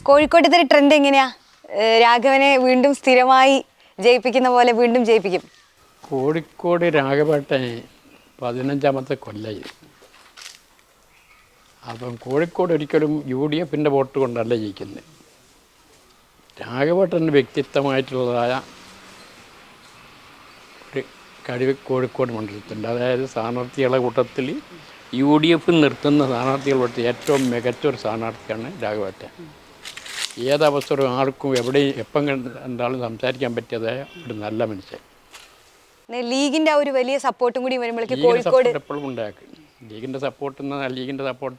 കോഴിക്കോട്ടത്തെ trend എങ്ങനെയാ? രാഘവനെ വീണ്ടും സ്ഥിരമായി ജയിപ്പിക്കുന്ന പോലെ വീണ്ടും ജയിപ്പിക്കും. കോഴിക്കോട് രാഘവേട്ടന് 15ാമത്തെ കൊല്ലായി. അപ്പം കോഴിക്കോട് ഒരിക്കലും UDFൻ്റെ വോട്ട് കൊണ്ടല്ല ജയിക്കുന്നത്. രാഘവേട്ടൻ്റെ വ്യക്തിത്വമായിട്ടുള്ളതായ ഒരു കഴിവ് കോഴിക്കോട് മണ്ഡലത്തിൻ്റെ, അതായത് സ്ഥാനാർത്ഥികളുടെ കൂട്ടത്തിൽ UDF നിർത്തുന്ന സ്ഥാനാർത്ഥികളുടെ ഏറ്റവും മികച്ചൊരു സ്ഥാനാർത്ഥിയാണ് രാഘവേട്ടൻ. ഏതവസരവും ആർക്കും എവിടെയും എപ്പം കണ്ടാലും സംസാരിക്കാൻ പറ്റിയതായ ഒരു നല്ല മനുഷ്യൻ. ലീഗിന്റെ ഒരു വലിയ സപ്പോർട്ടും കൂടി വരുമ്പോഴേക്കും കോഴിക്കോട് എപ്പോഴും ഉണ്ടാക്കി. ലീഗിൻ്റെ സപ്പോർട്ട്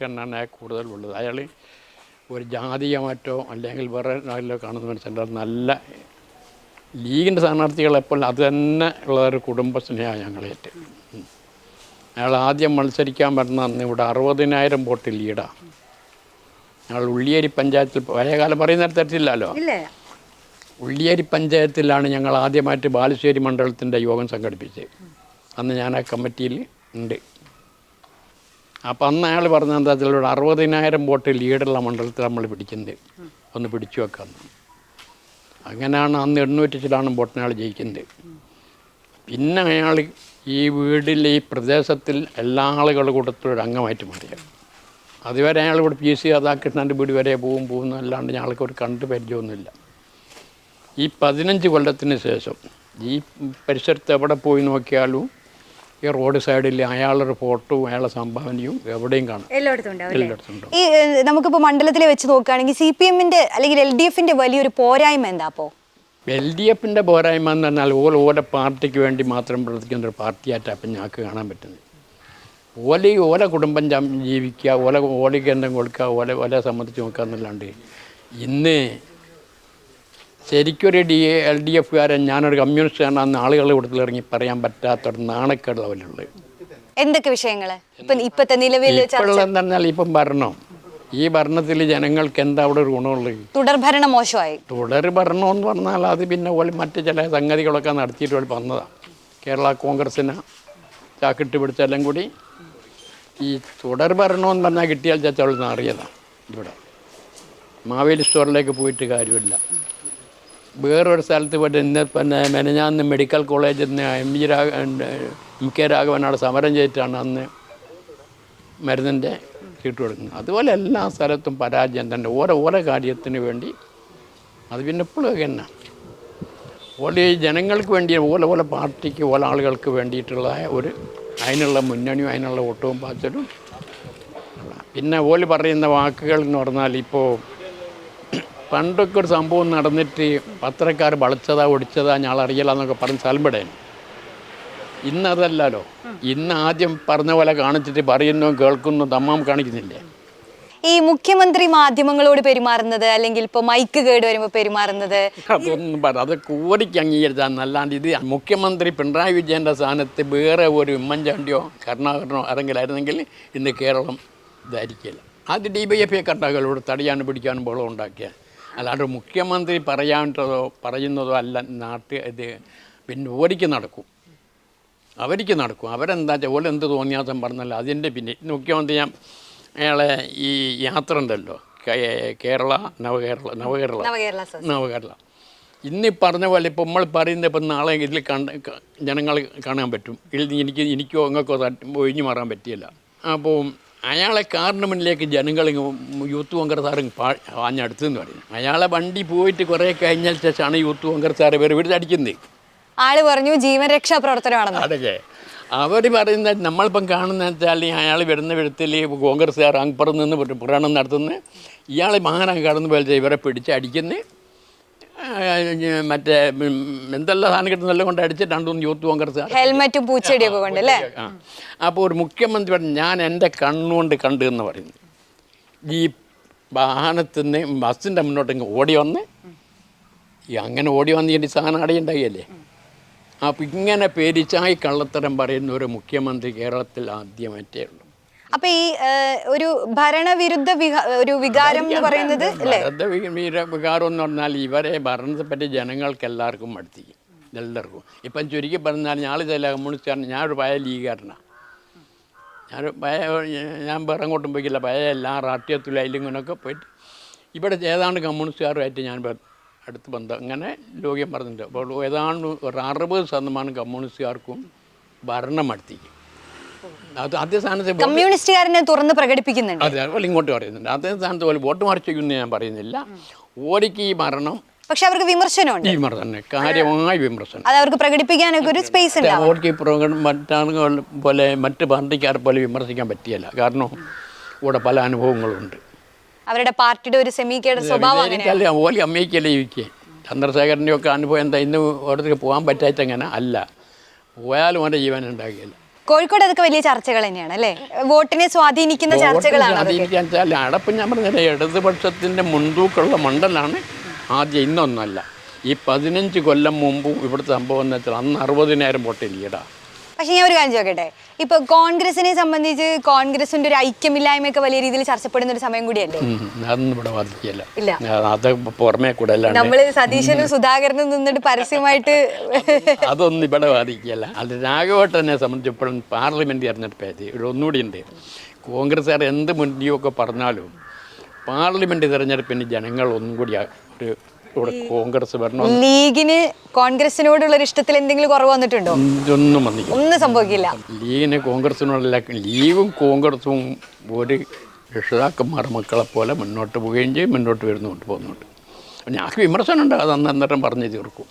തന്നെയാണ് അയാൾ കൂടുതലുള്ളത്. അയാൾ ഒരു ജാതീയമായിട്ടോ അല്ലെങ്കിൽ വേറെ കാണുന്ന മനുഷ്യൻ്റെ നല്ല ലീഗിൻ്റെ സ്ഥാനാർത്ഥികളെപ്പോൾ അത് തന്നെ ഉള്ള ഒരു കുടുംബ സ്നേഹമാണ് ഞങ്ങളേറ്റ്. അയാൾ ആദ്യം മത്സരിക്കാൻ പറഞ്ഞ അന്ന് ഇവിടെ 60,000 വോട്ട് ലീഡാണ്. ഞങ്ങൾ ഉള്ളിയേരി പഞ്ചായത്തിൽ, പഴയകാലം പറയുന്ന തരത്തില്ലല്ലോ, ഉള്ളിയേരി പഞ്ചായത്തിലാണ് ഞങ്ങൾ ആദ്യമായിട്ട് ബാലുശ്ശേരി മണ്ഡലത്തിൻ്റെ യോഗം സംഘടിപ്പിച്ചത്. അന്ന് ഞാൻ ആ കമ്മിറ്റിയിൽ ഉണ്ട്. അപ്പം അന്ന് അയാൾ പറഞ്ഞ എന്താ വെച്ചാൽ 60,000 വോട്ട് ലീഡുള്ള മണ്ഡലത്തിൽ നമ്മൾ പിടിക്കുന്നത്, ഒന്ന് പിടിച്ചു വെക്കാമെന്ന്. അങ്ങനെയാണ് അന്ന് 800 വോട്ടിന് അയാൾ ജയിക്കുന്നത്. പിന്നെ അയാൾ ഈ വീട്ടിലെ ഈ പ്രദേശത്തിൽ എല്ലാ ആളുകളുടെ കൂട്ടത്തിലും ഒരു അംഗമായിട്ട് മാറിയത്. അതുവരെ അയാൾ ഇവിടെ PC രാധാകൃഷ്ണൻ്റെ വീട് വരെ പോകുന്നല്ലാണ്ട് ഞങ്ങൾക്ക് ഒരു കണ്ടു പരിചയമൊന്നുമില്ല. ഈ 15 കൊല്ലത്തിന് ശേഷം ഈ പരിസരത്ത് എവിടെ പോയി നോക്കിയാലും ഈ റോഡ് സൈഡിൽ അയാളുടെ ഫോട്ടോവും അയാളുടെ സംഭാവനയും എവിടെയും കാണും, എല്ലായിടത്തും. ഈ നമുക്കിപ്പോൾ മണ്ഡലത്തിൽ വെച്ച് നോക്കുകയാണെങ്കിൽ CPMന്റെ അല്ലെങ്കിൽ LDFന്റെ വലിയൊരു പോരായ്മ എന്താ? അപ്പോൾ LDFൻ്റെ പോരായ്മ എന്ന് പറഞ്ഞാൽ ഓല പാർട്ടിക്ക് വേണ്ടി മാത്രം പ്രവർത്തിക്കുന്ന ഒരു പാർട്ടിയായിട്ട് അപ്പം ഞങ്ങൾക്ക് കാണാൻ പറ്റുന്നത്. ഓല കുടുംബം ജീവിക്കുക, ഓലയ്ക്ക് എന്തെങ്കിലും കൊടുക്കുക, ഓല സംബന്ധിച്ച് നോക്കുക എന്നല്ലാണ്ട് ഇന്ന് ശരിക്കൊരു LDFകാരൻ ഞാനൊരു കമ്മ്യൂണിസ്റ്റാണ് അന്ന് ആളുകളുടെ കൂട്ടത്തിൽ ഇറങ്ങി പറയാൻ പറ്റാത്തൊരു നാണക്കേട് ലെവലുള്ളത്. എന്തൊക്കെ വിഷയങ്ങൾ ഇപ്പോഴത്തെ നിലവിൽ എന്താ പറഞ്ഞാൽ ഇപ്പം ഭരണം, ഈ ഭരണത്തിൽ ജനങ്ങൾക്ക് എന്താ അവിടെ ഒരു ഗുണമുള്ളത്? തുടർഭരണം മോശമായി. തുടർഭരണം എന്ന് പറഞ്ഞാൽ അത് പിന്നെ മറ്റ് ചില സംഗതികളൊക്കെ നടത്തിയിട്ട് വന്നതാണ്. കേരള കോൺഗ്രസ്സിനെ ചാക്കിട്ട് പിടിച്ചെല്ലാം കൂടി ഈ തുടർഭരണമെന്ന് പറഞ്ഞാൽ കിട്ടിയാൽ ചാച്ചാൾ അറിയതാണ്. ഇവിടെ മാവേലി സ്റ്റോറിലേക്ക് പോയിട്ട് കാര്യമില്ല. വേറൊരു സ്ഥലത്ത് പോയിട്ട് പിന്നെ മെനഞ്ഞാന്ന് മെഡിക്കൽ കോളേജിൽ നിന്ന് MK രാഘവനോട് സമരം ചെയ്തിട്ടാണ് അന്ന് മരുന്നിൻ്റെ ചീട്ട് കൊടുക്കുന്നത്. അതുപോലെ എല്ലാ സ്ഥലത്തും പരാജയം തന്നെ, ഓരോ കാര്യത്തിന് വേണ്ടി. അത് പിന്നെ ഇപ്പോഴും തന്നെ ഈ ജനങ്ങൾക്ക് വേണ്ടി ഓല പാർട്ടിക്ക് ആളുകൾക്ക് വേണ്ടിയിട്ടുള്ള ഒരു അതിനുള്ള മുന്നണിയും അതിനുള്ള വോട്ടവും പാച്ചലും. പിന്നെ പറയുന്ന വാക്കുകൾ എന്ന് പറഞ്ഞാൽ, ഇപ്പോൾ പണ്ടൊക്കെ ഒരു സംഭവം നടന്നിട്ട് പത്രക്കാർ വളച്ചതാ ഒടിച്ചതാ ഞാളറിയില്ല എന്നൊക്കെ പറഞ്ഞ് സ്ഥലംപെടേന്. ഇന്നതല്ലല്ലോ. ഇന്ന് ആദ്യം പറഞ്ഞ പോലെ കാണിച്ചിട്ട് പറയുന്നു കേൾക്കുന്നു തമ്മാം കാണിക്കുന്നില്ലേ. ഈ മുഖ്യമന്ത്രി മാധ്യമങ്ങളോട് പെരുമാറുന്നത്, അല്ലെങ്കിൽ ഇപ്പോൾ മൈക്ക് കേട് വരുമ്പോൾ പെരുമാറുന്നത്, അതൊന്നും അത് കോടിക്ക് അംഗീകരിച്ചാൽ അല്ലാണ്ട് ഇത് മുഖ്യമന്ത്രി പിണറായി വിജയൻ്റെ സ്ഥാനത്ത് വേറെ ഒരു ഉമ്മൻചാണ്ടിയോ കരുണാകരനോ ആരെങ്കിലായിരുന്നെങ്കിൽ ഇന്ന് കേരളം ഇതായിരിക്കില്ല. അത് DYFI കട്ടാക്കളോട് തടയാനും പിടിക്കാനും ബഹളം ഉണ്ടാക്കിയ, അല്ലാണ്ട് മുഖ്യമന്ത്രി പറയുന്നതോ അല്ല. ഇത് പിന്നെ അവർക്ക് നടക്കും. അവരെന്താ വെച്ചാൽ ഓലെന്ത് തോന്നിയാസം പറഞ്ഞല്ലോ അതിൻ്റെ പിന്നെ മുഖ്യമന്ത്രി അയാളെ ഈ യാത്ര ഉണ്ടല്ലോ, കേരള നവകേരള ഇന്ന് പറഞ്ഞ പോലെ ഇപ്പോൾ നമ്മൾ പറയുന്നത് ഇപ്പം നാളെ ഇതിൽ ജനങ്ങൾ കാണാൻ പറ്റും. എനിക്കോ അങ്ങക്കോ ഒഴിഞ്ഞു മാറാൻ പറ്റിയില്ല. അപ്പോൾ അയാളെ കാറിന് മുന്നിലേക്ക് ജനങ്ങൾ യൂത്ത് കോൺഗ്രസ്സുകാരും വാഞ്ഞടുത്തെന്ന് പറയും. അയാളെ വണ്ടി പോയിട്ട് കുറേ കഴിഞ്ഞ ശേഷമാണ് യൂത്ത് കോൺഗ്രസ്സുകാർ വീട്ടിലടിക്കുന്നത്. ആള് പറഞ്ഞു ജീവൻ രക്ഷാ പ്രവർത്തനമാണെന്ന്. അതൊക്കെ അവർ പറയുന്നത് നമ്മളിപ്പം കാണുന്ന വെച്ചാൽ അയാൾ വരുന്ന വിധത്തിൽ കോൺഗ്രസ്സുകാർ അങ്ങപ്പുറത്ത് നിന്ന് പുരാണം നടത്തുന്നത്, ഇയാൾ മഹാനാണ് കടന്നു പോയാൽ ഇവരെ പിടിച്ച് അടിക്കുന്നത്, മറ്റേ എന്തെല്ലാം സാധനം കിട്ടുന്നെല്ലാം കൊണ്ട് അടിച്ച് 2-3 യൂത്ത് കോൺഗ്രസ്സുകാർ ഹെൽമെറ്റും പൂച്ചെടിയൊക്കെ കൊണ്ടല്ലേ. അപ്പോൾ ഒരു മുഖ്യമന്ത്രി പറഞ്ഞു ഞാൻ എൻ്റെ കണ്ണുകൊണ്ട് കണ്ടു എന്ന് പറയുന്നു. ഈ വാഹനത്തിൽ നിന്ന് ബസ്സിൻ്റെ മുന്നോട്ട് ഓടി വന്ന് അങ്ങനെ ഓടി വന്നിട്ട് സാധനം അടയുണ്ടാകില്ലേ. അപ്പം ഇങ്ങനെ പേരിച്ചായി കള്ളത്തരം പറയുന്ന ഒരു മുഖ്യമന്ത്രി കേരളത്തിൽ ആദ്യമായിട്ടേ ഉള്ളൂ. അപ്പം ഈ ഒരു ഭരണവിരുദ്ധ ഒരു വികാരം എന്ന് പറയുന്നത് വികാരം എന്ന് പറഞ്ഞാൽ ഇവരെ ഭരണത്തെപ്പറ്റി ജനങ്ങൾക്ക് എല്ലാവർക്കും മടുത്തിക്കും, എല്ലാവർക്കും. ഇപ്പം ചുരുക്കി പറഞ്ഞാൽ ചില കമ്മ്യൂണിസ്റ്റുകാരൻ, ഞാനൊരു പഴയ ലീഗുകാരനാണ്. ഞാൻ വേറെ അങ്ങോട്ടും പോയിക്കില്ല, പഴയ എല്ലാ രാഷ്ട്രീയത്തിലും അതിലിങ്ങനൊക്കെ പോയിട്ട് ഇവിടെ ഏതാണ്ട് കമ്മ്യൂണിസ്റ്റുകാരുമായിട്ട് ഞാൻ അടുത്ത് ബന്ധം അങ്ങനെ ലോക്യം പറഞ്ഞിട്ടുണ്ട്. അപ്പോൾ ഏതാണ്ട് ഒരു 60% കമ്മ്യൂണിസ്റ്റുകാർക്കും ഭരണം അടുത്തേക്ക്. അത് അതേ സ്ഥാനത്ത് കമ്മ്യൂണിസ്റ്റുകാരനെ തുറന്ന് പ്രകടിപ്പിക്കുന്നുണ്ട്. അതെ, അതുപോലെ ഇങ്ങോട്ട് പറയുന്നുണ്ട്. അതേ സ്ഥാനത്ത് പോലെ വോട്ട് മറിച്ചെന്ന് ഞാൻ പറയുന്നില്ല. ഓടിക്ക് ഈ ഭരണം പക്ഷെ അവർക്ക് വിമർശനമുണ്ട്. വിമർശനം, കാര്യമായ വിമർശനം. അത് അവർക്ക് പ്രകടിപ്പിക്കാനൊക്കെ ഒരു സ്പേസ് ഉണ്ട്. ഓടിക്ക് മറ്റാളുകൾ പോലെ മറ്റ് പാർട്ടിക്കാരെ പോലെ വിമർശിക്കാൻ പറ്റിയല്ല. കാരണം ഇവിടെ പല അനുഭവങ്ങളുണ്ട്. അവരുടെ പാർട്ടിയുടെ ഒരു സെമി കേഡർ സ്വഭാവം അങ്ങനെയാണ്. ഓലി അമ്മയ്ക്കല്ലേ ചോദിക്കുക. ചന്ദ്രശേഖരൻ്റെ ഒക്കെ അനുഭവം എന്താ? ഇന്ന് ഓരോരുത്തർക്ക് പോകാൻ പറ്റാത്ത എങ്ങനെ അല്ല, പോയാലും അവൻ്റെ ജീവൻ ഉണ്ടാകില്ല. കോഴിക്കോട് അതൊക്കെ വലിയ ചർച്ചകൾ തന്നെയാണ് അല്ലേ? വോട്ടിനെ സ്വാധീനിക്കുന്ന ചർച്ചകളാണ്. സ്വാധീനിക്കാൻ വെച്ചാൽ അടപ്പം ഞാൻ പറഞ്ഞില്ല, ഇടതുപക്ഷത്തിൻ്റെ മുൻതൂക്കമുള്ള മണ്ഡലമാണ് ആദ്യം. ഇന്നൊന്നല്ല, ഈ 15 കൊല്ലം മുമ്പും ഇവിടുത്തെ സംഭവം എന്ന് വെച്ചാൽ അന്ന് 60,000 വോട്ട് ലീഡാണ്. പക്ഷെ ഞാൻ ഒരു കാര്യം ചോദിക്കട്ടെ, ഇപ്പൊ കോൺഗ്രസിനെ സംബന്ധിച്ച് കോൺഗ്രസിന്റെ ഒരു ഐക്യമില്ലായ്മയൊക്കെ വലിയ രീതിയിൽ ചർച്ചപ്പെടുന്ന ഒരു സമയം കൂടിയല്ലേ? അതൊന്നും ഇവിടെ ബാധിക്കില്ല. ഇല്ല, അത് പുറമേ കൂടെ അല്ലാണ്ട് നമ്മള് സതീശനും സുധാകരനും നിന്നിട്ട് പരസ്യമായിട്ട് അതൊന്നും ഇവിടെ ബാധിക്കില്ല. അത് രാഘവേട്ടനെ സംബന്ധിച്ചപ്പോഴും പാർലമെന്റ് തെരഞ്ഞെടുപ്പ് ഒന്നുകൂടി ഉണ്ട്. കോൺഗ്രസ്സുകാർ എന്ത് മുൻകൈയൊക്കെ പറഞ്ഞാലും പാർലമെന്റ് തെരഞ്ഞെടുപ്പിന് ജനങ്ങൾ ഒന്നും കൂടി ഒരു കോൺഗ്രസ് വരണം. ലീഗിന് കോൺഗ്രസിനോടുള്ള ഒരു ഇഷ്ടത്തിൽ എന്തെങ്കിലും കുറവ് വന്നിട്ടുണ്ടോ? ഒന്നും വന്നില്ല, ഒന്നും സംഭവിക്കില്ല. ലീഗിന് കോൺഗ്രസിനോടല്ല, ലീഗും കോൺഗ്രസും ഒരു രക്ഷിതാക്കന്മാർ മക്കളെ പോലെ മുന്നോട്ട് പോവുകയും ചെയ്യും, മുന്നോട്ട് വരുന്നുകൊണ്ട് പോകുന്നുണ്ട്. ഞങ്ങൾക്ക് വിമർശനമുണ്ട്, അത് അന്നേരം പറഞ്ഞു തീർക്കും.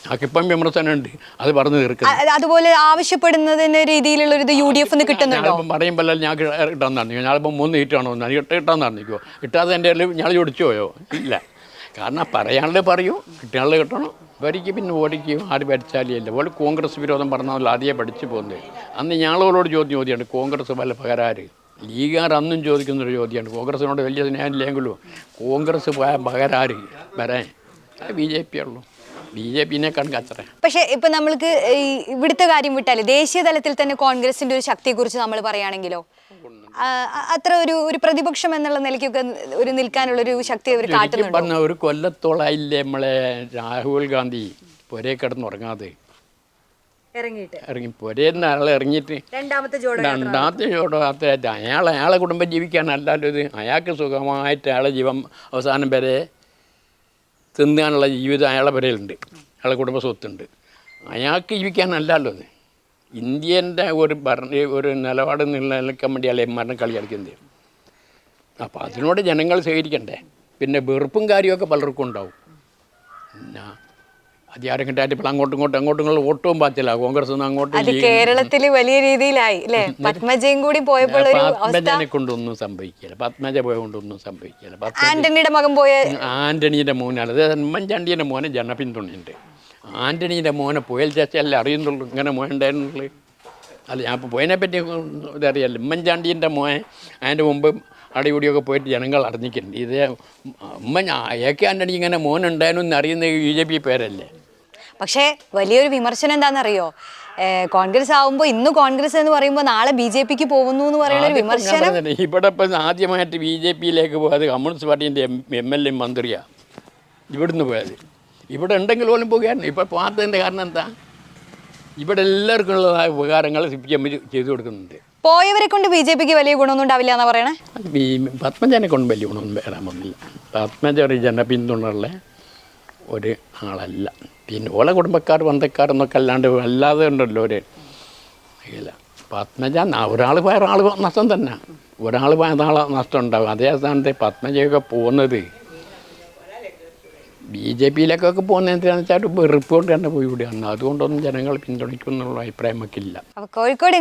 ഞങ്ങൾക്കിപ്പം വിമർശനമുണ്ട്, അത് പറഞ്ഞു തീർക്കും. അതുപോലെ ആവശ്യപ്പെടുന്നതിന് രീതിയിലുള്ള ഒരു UDF കിട്ടുന്നുണ്ടോ? പറയുമ്പോൾ ഞാൻ കിട്ടാൻ തന്നിക്കോ, ഞാനിപ്പോൾ 3 സീറ്റാണോ കിട്ടാൻ തന്നിക്കോ, കിട്ടാതെ എൻ്റെ ഞാൻ ചോദിച്ചു പോയോ? ഇല്ല. കാരണം പറയാനുള്ളത് പറയൂ, കിട്ടിയാളുടെ കിട്ടണം. വരിക്ക് പിന്നെ ഓടിക്കും, ആര് ഭരിച്ചാലിയല്ല. ഓൾ കോൺഗ്രസ് വിരോധം പറഞ്ഞാൽ ആദ്യമേ പഠിച്ചു പോകുന്നത്. അന്ന് ഞങ്ങളോട് ചോദ്യമാണ് കോൺഗ്രസ് വല്ല പകരാര്. ലീഗുകാർ അന്നും ചോദിക്കുന്നൊരു ചോദ്യമാണ്. കോൺഗ്രസിനോട് വലിയ സ്നേഹമില്ലെങ്കിലും കോൺഗ്രസ് പോയ പകരാര് വരാൻ? BJP ഉള്ളൂ. BJP-നെ കണക്കത്ര. പക്ഷേ ഇപ്പൊ നമ്മൾക്ക് ഇവിടുത്തെ കാര്യം വിട്ടാല് ദേശീയ തലത്തിൽ തന്നെ കോൺഗ്രസിന്റെ ഒരു ശക്തിയെക്കുറിച്ച് നമ്മൾ പറയുകയാണെങ്കിലോ, അത്ര ഒരു പ്രതിപക്ഷം എന്നുള്ള നിലയ്ക്കൊക്കെ ഒരു നിൽക്കാനുള്ള ഒരു ശക്തി അവർ കാട്ടുന്നുണ്ട്. പറഞ്ഞ ഒരു കൊല്ലത്തോളായില്ലേ നമ്മളെ രാഹുൽ ഗാന്ധി പൊരേ കിടന്നുറങ്ങാതെ ഇറങ്ങി പൊരേന്ന് ആളെ ഇറങ്ങിയിട്ട് രണ്ടാമത്തെ ജോഡയാത്ര അയാളെ കുടുംബം ജീവിക്കാനല്ലല്ലോ ഇത്. അയാൾക്ക് സുഖമായിട്ട് അയാളെ ജീവൻ അവസാനം വരെ തിന്നാനുള്ള ജീവിതം അയാളെ വരയിലുണ്ട്, അയാളെ കുടുംബ സ്വത്തുണ്ട്. അയാൾക്ക് ജീവിക്കാനല്ലല്ലോ ഇത്. ഇന്ത്യൻ്റെ ഒരു നിലപാട് നിലനിൽക്കാൻ വേണ്ടി അയാളെ മരണം കളി കളിക്കുന്നത്. അപ്പോൾ അതിനോട് ജനങ്ങൾ സ്വീകരിക്കണ്ടേ? പിന്നെ വെറുപ്പും കാര്യമൊക്കെ പലർക്കും ഉണ്ടാവും. പിന്നെ അധികാരം കിട്ടായിട്ട് ഇപ്പോൾ അങ്ങോട്ടും വോട്ടും പാത്തില്ല. കോൺഗ്രസ് അങ്ങോട്ടും കേരളത്തിൽ വലിയ രീതിയിലായി അല്ലേ? പത്മജയും കൂടി പോയപ്പോൾ പത്മജനെ കൊണ്ടൊന്നും സംഭവിക്കില്ല. പത്മജ പോയതുകൊണ്ടൊന്നും സംഭവിക്കില്ല. ആന്റണിയുടെ മകൻ പോയ ആന്റണിയുടെ മോനാണ്. അത് ഉമ്മൻചാണ്ടിയുടെ മോനെ ജനപിന്തുണയുണ്ട്. ആന്റണിയുടെ മോനെ പോയൽ ചേച്ചയല്ലേ അറിയുന്നുള്ളൂ ഇങ്ങനെ മോനുണ്ടായിരുന്നുള്ളൂ. അല്ല, ഞാൻ ഇപ്പോൾ പോയതിനെ പറ്റി ഇതറിയാമല്ലോ. ഉമ്മൻചാണ്ടീൻ്റെ മോനെ അതിൻ്റെ മുമ്പ് അടിപൊളിയൊക്കെ പോയിട്ട് ജനങ്ങൾ അറിഞ്ഞിട്ടുണ്ട്. ഇത് AK ആന്റണി ഇങ്ങനെ മോനുണ്ടായിരുന്നു എന്ന് അറിയുന്ന BJP പേരല്ലേ. പക്ഷേ വലിയൊരു വിമർശനം എന്താണെന്നറിയോ? കോൺഗ്രസ് ആവുമ്പോൾ ഇന്ന് കോൺഗ്രസ് എന്ന് പറയുമ്പോൾ നാളെ BJP-ക്ക് പോകുന്നു എന്ന് പറയുന്ന ഒരു വിമർശനം. ഇവിടെ ഇപ്പം ആദ്യമായിട്ട് BJP-യിലേക്ക് പോയത് കമ്മ്യൂണിസ്റ്റ് പാർട്ടീൻ്റെ MLA മന്ത്രിയാണ് ഇവിടുന്ന് പോയത്. ഇവിടെ ഉണ്ടെങ്കിൽ പോലും പോകുകയായിരുന്നു. ഇപ്പോൾ പോകാത്തതിൻ്റെ കാരണം എന്താ? ഇവിടെ എല്ലാവർക്കും ഉള്ളതായ ഉപകാരങ്ങൾ CPM ചെയ്തു കൊടുക്കുന്നുണ്ട്. പോയവരെ കൊണ്ട് BJP-ക്ക് വലിയ ഗുണമൊന്നും ഉണ്ടാവില്ല എന്നാ പറയണേ. പത്മജനെ കൊണ്ട് വലിയ ഗുണമൊന്നും വരാൻ പോകുന്നില്ല. പത്മജ ഒരു ജനപിന്തുണയുള്ള ഒരു ആളല്ല. പിന്നെ ഓല കുടുംബക്കാർ ബന്ധക്കാരെന്നൊക്കെ അല്ലാതെ ഉണ്ടല്ലോ ഒരു ഇല്ല. പത്മജ ഒരാൾ പോയ ഒരാൾ നഷ്ടം തന്നെ, ഒരാൾ പോയ നാളെ നഷ്ടം ഉണ്ടാകും. അതേ സ്ഥാനത്ത് പത്മജയൊക്കെ പോകുന്നത് BJP-യിലേക്കൊക്കെ പോകുന്നതിനാണെന്ന് വെച്ചാൽ വെറുപ്പ് കൊണ്ട് തന്നെ പോയി വിടുകയാണ്. അതുകൊണ്ടൊന്നും ജനങ്ങൾ പിന്തുണയ്ക്കുന്നുള്ള അഭിപ്രായം നമുക്കില്ല. കോഴിക്കോട്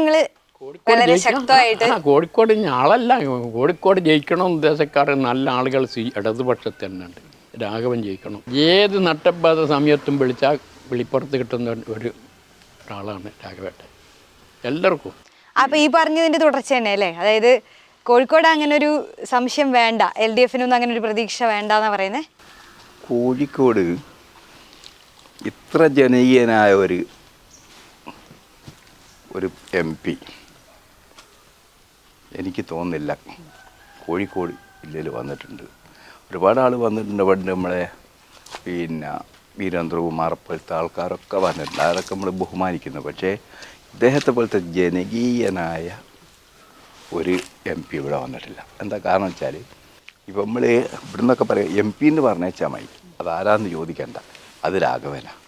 കോഴിക്കോട് ആളല്ല, കോഴിക്കോട് ജയിക്കണം ഉദ്ദേശക്കാർ നല്ല ആളുകൾ ഇടതുപക്ഷത്ത് തന്നെ ഉണ്ട്. രാഘവൻ ജയിക്കണം. ഏത് നട്ടപ്പാത സമയത്തും വിളിച്ചാൽ വിളിപ്പുറത്ത് കിട്ടുന്ന ഒരാളാണ് രാഘവേട്ടൻ എല്ലാവർക്കും. അപ്പോൾ ഈ പറഞ്ഞതിൻ്റെ തുടർച്ച തന്നെ അല്ലേ? അതായത് കോഴിക്കോട് അങ്ങനെ ഒരു സംശയം വേണ്ട, LDF-നൊന്നും അങ്ങനെ ഒരു പ്രതീക്ഷ വേണ്ട എന്നാണ് പറയുന്നത്. കോഴിക്കോട് ഇത്ര ജനകീയനായ ഒരു MP എനിക്ക് തോന്നുന്നില്ല കോഴിക്കോട് ജില്ലയിൽ വന്നിട്ടുണ്ട്. ഒരുപാട് ആൾ വന്നിട്ടുണ്ട്. പണ്ട് നമ്മളെ പിന്നെ വീരേന്ദ്രകുമാർ പോലത്തെ ആൾക്കാരൊക്കെ വന്നിട്ടുണ്ട്. അതൊക്കെ നമ്മൾ ബഹുമാനിക്കുന്നു. പക്ഷേ ഇദ്ദേഹത്തെ പോലത്തെ ജനകീയനായ ഒരു MP ഇവിടെ വന്നിട്ടില്ല. എന്താ കാരണം വെച്ചാൽ ഇപ്പം നമ്മൾ ഇവിടെ നിന്നൊക്കെ പറയാം എം പി എന്ന് പറഞ്ഞേച്ചാൽ മതി, അതാരാന്ന് ചോദിക്കണ്ട, അത് രാഘവനാണ്.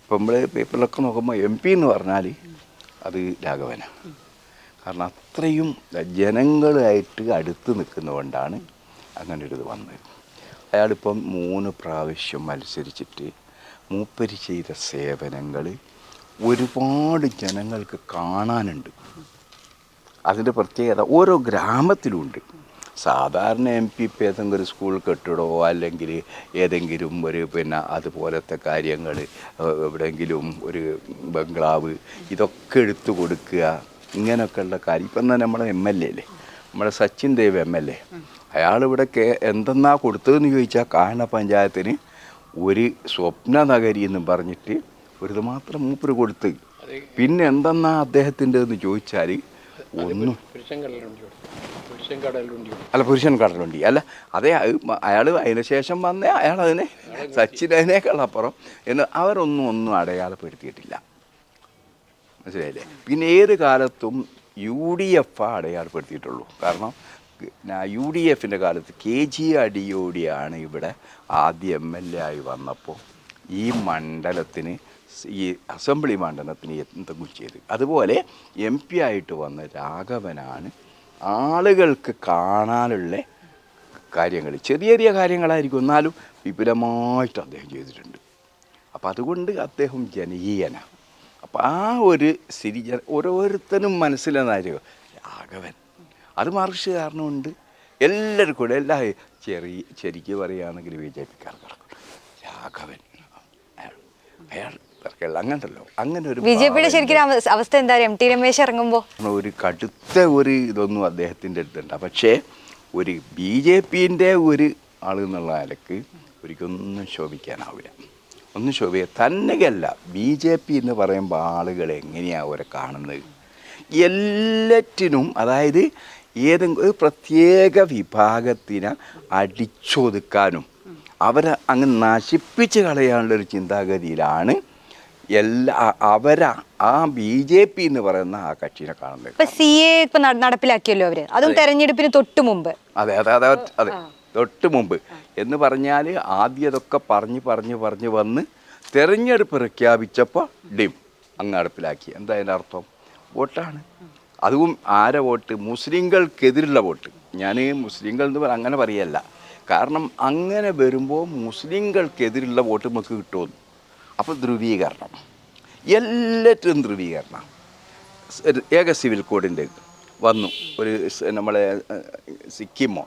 ഇപ്പം നമ്മൾ പേപ്പറിലൊക്കെ നോക്കുമ്പോൾ എം പി എന്ന് പറഞ്ഞാൽ അത് രാഘവനാണ്. കാരണം അത്രയും ജനങ്ങളുമായിട്ട് അടുത്ത് നിൽക്കുന്നതുകൊണ്ടാണ് അങ്ങനെ ഒരു ഇത് വന്നത്. അയാളിപ്പം 3 പ്രാവശ്യം മത്സരിച്ചിട്ട് മൂപ്പര് ചെയ്ത സേവനങ്ങൾ ഒരുപാട് ജനങ്ങൾക്ക് കാണാനുണ്ട്. അതിൻ്റെ പ്രത്യേകത ഓരോ ഗ്രാമത്തിലുമുണ്ട്. സാധാരണ എം പി ഇപ്പം ഏതെങ്കിലും ഒരു സ്കൂൾ കെട്ടിടമോ അല്ലെങ്കിൽ ഏതെങ്കിലും ഒരു അതുപോലത്തെ കാര്യങ്ങൾ, എവിടെയെങ്കിലും ഒരു ബംഗ്ലാവ്, ഇതൊക്കെ എടുത്തു കൊടുക്കുക, ഇങ്ങനെയൊക്കെയുള്ള കാര്യം. ഇപ്പം തന്നെ നമ്മുടെ MLA അല്ലേ, നമ്മുടെ സച്ചിൻ ദേവ് MLA, അയാളിവിടെയൊക്കെ എന്തെന്നാ കൊടുത്തതെന്ന് ചോദിച്ചാൽ കാരണ പഞ്ചായത്തിന് ഒരു സ്വപ്ന നഗരി എന്നും പറഞ്ഞിട്ട് ഒരു മാത്രം മൂപ്പര് കൊടുത്ത്. പിന്നെ എന്തെന്നാ അദ്ദേഹത്തിൻ്റെ എന്ന് ചോദിച്ചാൽ ഒന്നും അല്ല, പുരുഷൻ കടലുണ്ടി അല്ല, അതേ അയാൾ അതിന് ശേഷം വന്നേ അയാൾ അതിനെ സച്ചിൻ അതിനേക്കാൾ അപ്പുറം എന്ന് അവരൊന്നും അടയാളപ്പെടുത്തിയിട്ടില്ല. മനസ്സിലായില്ലേ? പിന്നെ ഏത് കാലത്തും UDF അടയാളപ്പെടുത്തിയിട്ടുള്ളൂ. കാരണം UDFിൻ്റെ കാലത്ത് KG അടിയോടിയാണ് ഇവിടെ ആദ്യം MLA ആയി വന്നപ്പോൾ ഈ മണ്ഡലത്തിന്, ഈ അസംബ്ലി മണ്ഡലത്തിന് എന്തെങ്കിലും ചെയ്ത്. അതുപോലെ MP ആയിട്ട് വന്ന രാഘവനാണ് ആളുകൾക്ക് കാണാനുള്ള കാര്യങ്ങൾ, ചെറിയ ചെറിയ കാര്യങ്ങളായിരിക്കും, എന്നാലും വിപുലമായിട്ട് അദ്ദേഹം ചെയ്തിട്ടുണ്ട്. അപ്പം അതുകൊണ്ട് അദ്ദേഹം ജനകീയനാണ്. അപ്പം ആ ഒരു സ്ഥിതി ഓരോരുത്തരും മനസ്സിലെന്നായിരിക്കും രാഘവൻ. അത് മറിച്ച് കാരണമുണ്ട് എല്ലാവർക്കും, ശരിക്ക് പറയുകയാണെങ്കിൽ BJPക്കാർ കിടക്കും രാഘവൻ, അയാൾ അങ്ങനല്ലോ. അങ്ങനെ ഒരു BJPയുടെ ശരിക്കും അവസ്ഥ എന്താ? MT രമേശ് ഇറങ്ങുമ്പോൾ ഒരു കടുത്ത ഒരു ഇതൊന്നും അദ്ദേഹത്തിൻ്റെ അടുത്തുണ്ട്. പക്ഷേ ഒരു BJPൻ്റെ ഒരു ആളെന്നുള്ള നിലക്ക് ഒരിക്കലൊന്നും ശോഭിക്കാനാവില്ല. ഒന്നും തന്നെയല്ല. BJP എന്ന് പറയുമ്പോൾ ആളുകൾ എങ്ങനെയാണ് അവരെ കാണുന്നത്? എല്ലാറ്റിനും, അതായത് ഏതെങ്കിലും ഒരു പ്രത്യേക വിഭാഗത്തിനെ അടിച്ചൊതുക്കാനും അവരെ അങ്ങ് നശിപ്പിച്ച് കളയാനുള്ളൊരു ചിന്താഗതിയിലാണ് ആ BJP എന്ന് പറയുന്ന ആ കക്ഷിനെ കാണുന്നത്. CA ഇപ്പൊ നടപ്പിലാക്കിയല്ലോ അവര്, അതും തെരഞ്ഞെടുപ്പിന് തൊട്ട് മുമ്പ്. അതെ, തൊട്ട് മുമ്പ് എന്ന് പറഞ്ഞാൽ ആദ്യം അതൊക്കെ പറഞ്ഞ് വന്ന് തെരഞ്ഞെടുപ്പ് പ്രഖ്യാപിച്ചപ്പോൾ അങ്ങ് നടപ്പിലാക്കി. എന്താ അതിൻ്റെ അർത്ഥം? വോട്ടാണ്. അതും ആരെ വോട്ട്? മുസ്ലിങ്ങൾക്കെതിരുള്ള വോട്ട്. ഞാൻ മുസ്ലിങ്ങൾ എന്ന് അങ്ങനെ പറയല്ല. കാരണം അങ്ങനെ വരുമ്പോൾ മുസ്ലിങ്ങൾക്കെതിരുള്ള വോട്ട് നമുക്ക് കിട്ടുമെന്ന്. അപ്പോൾ ധ്രുവീകരണം, എല്ലാറ്റിലും ധ്രുവീകരണം. ഏക സിവിൽ കോഡിൻ്റെ വന്നു, ഒരു നമ്മളെ സിക്കിമോ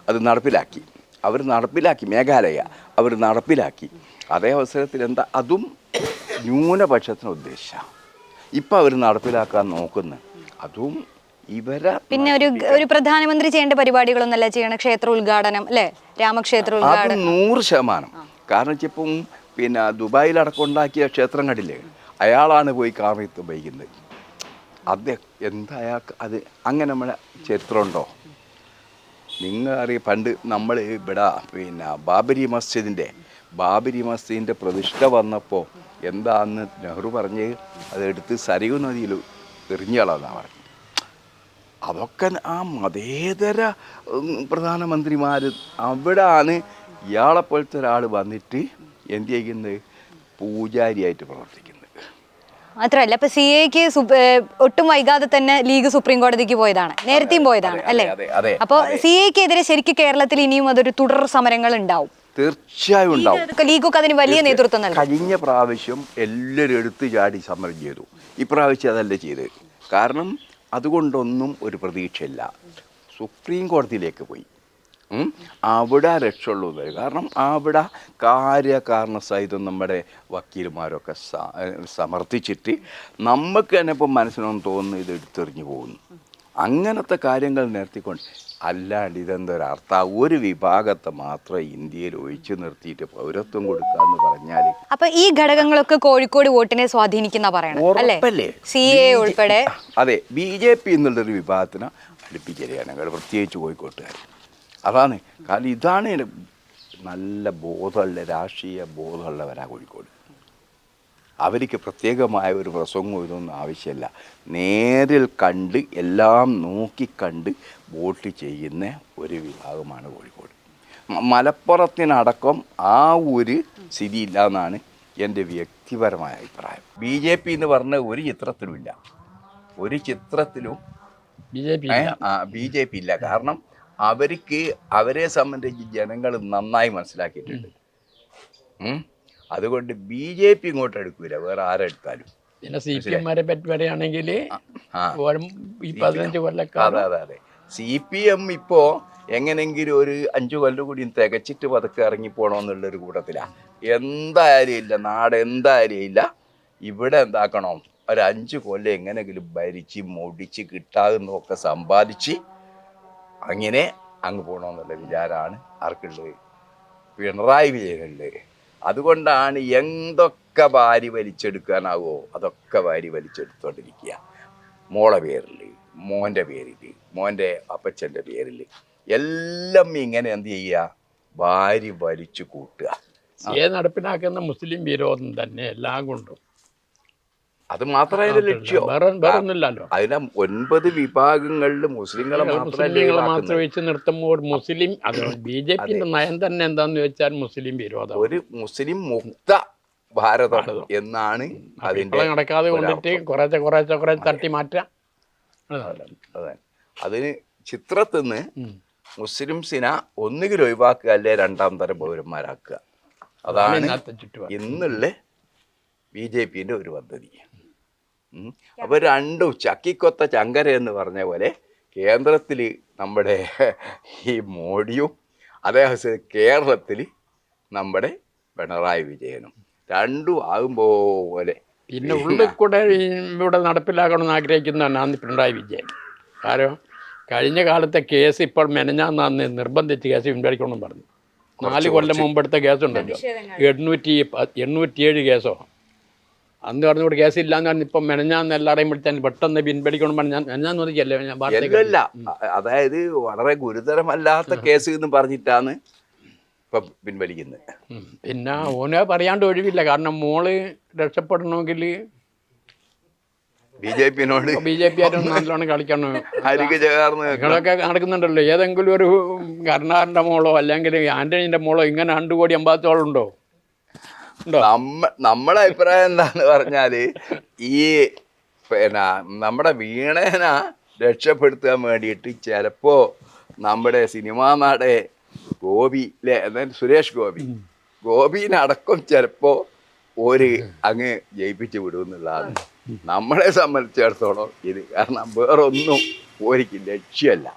അത് നടപ്പിലാക്കി മേഘാലയ അവർ നടപ്പിലാക്കി. അതേ അവസരത്തിൽ എന്താ, അതും ന്യൂനപക്ഷത്തിന് ഉദ്ദേശിച്ചാണ് ഇപ്പം അവർ നടപ്പിലാക്കാൻ നോക്കുന്നത്. അതും പിന്നെ ഒരു പ്രധാനമന്ത്രി ചെയ്യേണ്ട പരിപാടികളൊന്നല്ല ചെയ്യണം. ക്ഷേത്ര ഉദ്ഘാടനം അല്ലേ, രാമക്ഷേത്ര ഉദ്ഘാടനം 100%. കാരണം ഇപ്പം ദുബായിലടക്കം ഉണ്ടാക്കിയ ക്ഷേത്രം കണ്ടില്ലേ, അയാളാണ് പോയി കാമത്ത് വൈകുന്നത്. എന്താ അയാൾക്ക് അത് അങ്ങനെ നമ്മളെ ചരിത്രമുണ്ടോ? നിങ്ങളറിയാം, പണ്ട് നമ്മൾ ഇവിടെ ബാബരി മസ്ജിദിൻ്റെ പ്രതിഷ്ഠ വന്നപ്പോൾ എന്താന്ന് നെഹ്റു പറഞ്ഞ് അതെടുത്ത് സരയൂ നദിയിൽ എറിഞ്ഞളന്നാണ് പറഞ്ഞത്. അതൊക്കെ ആ മതേതര പ്രധാനമന്ത്രിമാർ അവിടെയാണ് ഇയാളെപ്പോലത്തെ ഒരാൾ വന്നിട്ട് എന്ത് ചെയ്യുന്നത്, പൂജാരിയായിട്ട് പ്രവർത്തിക്കുന്നത്. മാത്രമല്ല ഇപ്പൊ CAക്ക് ഒട്ടും വൈകാതെ തന്നെ ലീഗ് സുപ്രീം കോടതിക്ക് പോയതാണ്, നേരത്തെയും പോയതാണ് അല്ലേ? അപ്പോൾ CAക്കെതിരെ ശരിക്കും കേരളത്തിൽ ഇനിയും അതൊരു തുടർ സമരങ്ങൾ ഉണ്ടാവും. തീർച്ചയായും ഉണ്ടാവും. ലീഗൊക്കെ അതിന് വലിയ നേതൃത്വം നൽകും. കഴിഞ്ഞ പ്രാവശ്യം എല്ലാവരും എടുത്തു ചാടി സമരം ചെയ്തു. ഇപ്രാവശ്യം അതല്ല ചെയ്തത്. കാരണം അതുകൊണ്ടൊന്നും ഒരു പ്രതീക്ഷയില്ല. സുപ്രീം കോടതിയിലേക്ക് പോയി, അവിടെ രക്ഷയുള്ളൂ. കാരണം അവിടെ കാര്യകാരണ സഹിതം നമ്മുടെ വക്കീൽമാരൊക്കെ സമർത്ഥിച്ചിട്ട് നമുക്ക് തന്നെ ഇപ്പം മനസ്സിനൊന്നും തോന്നുന്നു ഇത് എടുത്തെറിഞ്ഞു പോകുന്നു. അങ്ങനത്തെ കാര്യങ്ങൾ നിർത്തിക്കൊണ്ട്, അല്ലാണ്ട് ഇതെന്തൊരർത്ഥം? ഒരു വിഭാഗത്തെ മാത്രം ഇന്ത്യയിൽ ഒഴിച്ചു നിർത്തിയിട്ട് പൗരത്വം കൊടുക്കാന്ന് പറഞ്ഞാൽ, അപ്പൊ ഈ ഘടകങ്ങളൊക്കെ കോഴിക്കോട് വോട്ടിനെ സ്വാധീനിക്കുന്ന പറയണം അല്ലേ? CA ഉൾപ്പെടെ. അതെ, BJP എന്നുള്ളൊരു വിഭാഗത്തിന് അടുപ്പിച്ചറിയാണ് ഞങ്ങൾ, പ്രത്യേകിച്ച് കോഴിക്കോട്ടുകാർ. അതാണ് കാരണം. ഇതാണ് നല്ല ബോധമുള്ള, രാഷ്ട്രീയ ബോധമുള്ളവരാ കോഴിക്കോട്. അവർക്ക് പ്രത്യേകമായ ഒരു പ്രസംഗവും ഇതൊന്നും ആവശ്യമില്ല. നേരിൽ കണ്ട് എല്ലാം നോക്കിക്കണ്ട് വോട്ട് ചെയ്യുന്ന ഒരു വിഭാഗമാണ് കോഴിക്കോട്. മലപ്പുറത്തിനടക്കം ആ ഒരു സ്ഥിതിയില്ല എന്നാണ് എൻ്റെ വ്യക്തിപരമായ അഭിപ്രായം. BJP എന്ന് പറഞ്ഞ ഒരു ചിത്രത്തിലുമില്ല, ഒരു ചിത്രത്തിലും BJP ഇല്ല. കാരണം അവരെ സംബന്ധിച്ച് ജനങ്ങൾ നന്നായി മനസ്സിലാക്കിയിട്ടുണ്ട്. അതുകൊണ്ട് BJP ഇങ്ങോട്ട് എടുക്കൂല, വേറെ ആരെടുത്താലും. പിന്നെ CPM-മാരെ പറ്റി പറയുകയാണെങ്കിൽ ഈ 15 അതെ അതെ അതെ CPM ഇപ്പോൾ എങ്ങനെങ്കിലും ഒരു 5 കൊല്ലം കൂടി തികച്ചിട്ട് പതുക്കെ ഇറങ്ങിപ്പോണമെന്നുള്ളൊരു കൂട്ടത്തിലാണ്. എന്തായാലും ഇല്ല, നാട് എന്തായാലും ഇല്ല, ഇവിടെ എന്താക്കണം, ഒരു 5 കൊല്ലം എങ്ങനെങ്കിലും ഭരിച്ച് മുടിച്ച് കിട്ടാവുന്നതൊക്കെ സമ്പാദിച്ച് അങ്ങനെ അങ്ങ് പോകണമെന്നുള്ള വിചാരമാണ് ആർക്കുള്ളത്, പിണറായി വിജയനുള്ളത്. അതുകൊണ്ടാണ് എന്തൊക്കെ വാരി വലിച്ചെടുക്കാനാവോ അതൊക്കെ വാരി വലിച്ചെടുത്തോണ്ടിരിക്കുക. മോളെ പേരിൽ, മോൻ്റെ പേരിൽ, മോൻ്റെ അപ്പച്ചൻ്റെ പേരിൽ എല്ലാം ഇങ്ങനെ എന്ത് ചെയ്യുക, വാരി വലിച്ചു കൂട്ടുക. നടപ്പിലാക്കുന്ന മുസ്ലിം വിരോധം തന്നെ എല്ലാം കൊണ്ടും. അത് മാത്രമേ ലക്ഷ്യം, വേറൊന്നുമില്ലല്ലോ. അതിനെ 9 വിഭാഗങ്ങളിൽ മുസ്ലിങ്ങളെ മാത്രം വെച്ച് നിർത്തുമ്പോൾ മുസ്ലിം അത് BJPന്റെ നയം തന്നെ എന്താന്ന് വെച്ചാൽ മുസ്ലിം വിരോധം, ഒരു മുസ്ലിം മുക്ത ഭാരതം എന്നാണ് അതിന്റെ നടക്കാതെ കൊണ്ടിട്ട് കുറേശ്ശെ തട്ടി മാറ്റാം. അതെ, അതിന് ചിത്രത്തിൽ നിന്ന് മുസ്ലിംസിനെ ഒന്നുകിൽ ഒഴിവാക്കുക, അല്ലെ 2ാം തരം പൗരന്മാരാക്കുക. അതാണ് ഇന്നുള്ള BJPന്റെ ഒരു പദ്ധതി. അപ്പോൾ രണ്ടും ചക്കിക്കൊത്ത ചങ്കര എന്ന് പറഞ്ഞ പോലെ കേന്ദ്രത്തിൽ നമ്മുടെ ഈ മോഡിയും അതേസമയം കേരളത്തിൽ നമ്മുടെ പിണറായി വിജയനും രണ്ടും ആകുമ്പോലെ. പിന്നെ ഉള്ളിൽ കൂടെ ഇവിടെ നടപ്പിലാക്കണമെന്ന് ആഗ്രഹിക്കുന്നതാണ് പിണറായി വിജയൻ. കാരണം കഴിഞ്ഞ കാലത്തെ കേസ് ഇപ്പോൾ മെനഞ്ഞാന്ന് നിർബന്ധിച്ച് കേസ് പിൻവലിക്കണമെന്ന് പറഞ്ഞു. 4 കൊല്ലം മുമ്പെടുത്ത കേസുണ്ടല്ലോ, 807 കേസോ. അന്ന് പറഞ്ഞുകൂടെ കേസില്ലാന്ന് പറഞ്ഞ് ഇപ്പം മെനഞ്ഞാന്ന് എല്ലാവരെയും വിളിച്ചാൽ പെട്ടെന്ന് പിൻവലിക്കണം പറഞ്ഞാൽ മെനഞ്ഞാന്ന് നോക്കിയല്ലേ അല്ല, അതായത് വളരെ ഗുരുതരമല്ലാത്ത കേസ് എന്ന് പറഞ്ഞിട്ടാണ് ഇപ്പം പിൻവലിക്കുന്നത്. പിന്നെ ഓനെ പറയാണ്ട് ഒഴിവില്ല. കാരണം മോള് രക്ഷപ്പെടണമെങ്കിൽ BJP ആരും നല്ലോണം കളിക്കണം. നിങ്ങളൊക്കെ നടക്കുന്നുണ്ടല്ലോ, ഏതെങ്കിലും ഒരു കരുണാകരൻ്റെ മോളോ അല്ലെങ്കിൽ ആന്റണീൻ്റെ മോളോ ഇങ്ങനെ 2 കോടി 50 ഉണ്ടോ? നമ്മളെ അഭിപ്രായം എന്താന്ന് പറഞ്ഞാല് ഈ നമ്മുടെ വീണേന രക്ഷപ്പെടുത്താൻ വേണ്ടിയിട്ട് ചിലപ്പോ നമ്മുടെ സിനിമാ നാടെ ഗോപിയിലെ സുരേഷ് ഗോപിനടക്കം ചിലപ്പോ അങ്ങ് ജയിപ്പിച്ച് വിടുമെന്നുള്ളതാണ് നമ്മളെ സംബന്ധിച്ചിടത്തോളം ഇത്. കാരണം വേറൊന്നും ഓരിക്ക് ലക്ഷ്യമല്ല.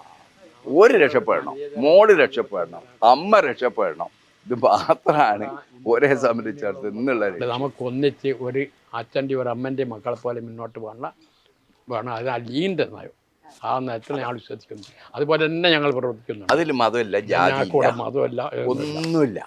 രക്ഷപ്പെടണം, മോള് രക്ഷപ്പെടണം, അമ്മ രക്ഷപ്പെടണം. ഇത് മാത്രമാണ് ഒരേ സംബന്ധിച്ചിടത്ത് ഇന്നുള്ളത്. നമുക്കൊന്നിച്ച് ഒരു അച്ഛൻ്റെ ഒരു അമ്മൻ്റെ മക്കളെ പോലെ മുന്നോട്ട് വേണം. അത് ലീൻ്റെ നയം. ആ നയത്തിൽ ഞങ്ങൾ വിശ്വസിക്കുന്നു. അതുപോലെ തന്നെ ഞങ്ങൾ പ്രവർത്തിക്കുന്നു. അതിൽ മതമില്ല, ജാതി, മതമല്ല, ഒന്നുമില്ല.